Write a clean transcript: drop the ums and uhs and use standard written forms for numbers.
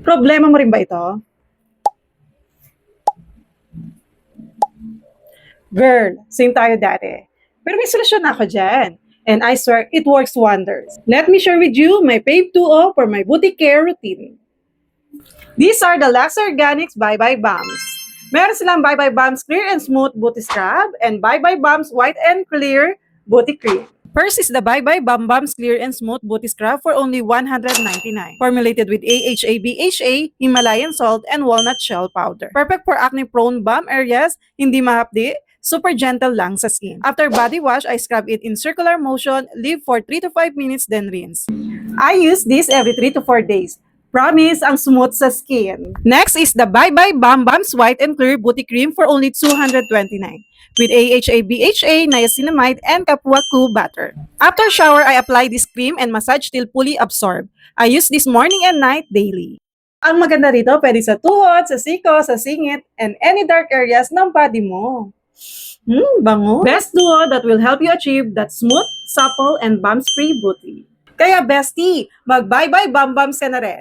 Problema mo rin ba ito? Girl, same tayo dati. Pero may solusyon na ako dyan. And I swear, it works wonders. Let me share with you my Fave 2.0 for my booty care routine. These are the Lux Organics Bye Bye Balms. Meron silang Bye Bye Balms Clear and Smooth Booty Scrub and Bye Bye Balms White and Clear Booty Cream. First is the Bye Bye Bam Bams Clear and Smooth Booty Scrub for only $199. Formulated with AHA, BHA, Himalayan salt, and walnut shell powder. Perfect for acne-prone bum areas, hindi mahapdi, super gentle lang sa skin. After body wash, I scrub it in circular motion, leave for 3 to 5 minutes, then rinse. I use this every 3 to 4 days. Promise, ang smooth sa skin. Next is the Bye Bye Bam Bams White and Clear Booty Cream for only $229 with AHA, BHA, niacinamide, and kapuaku butter. After shower, I apply this cream and massage till fully absorbed. I use this morning and night daily. Ang maganda rito, pwede sa tuhod, sa siko, sa singit, and any dark areas ng body mo. Bango. Best duo that will help you achieve that smooth, supple, and bumps-free booty. Kaya bestie, mag-bye-bye bum-bums ka na rin.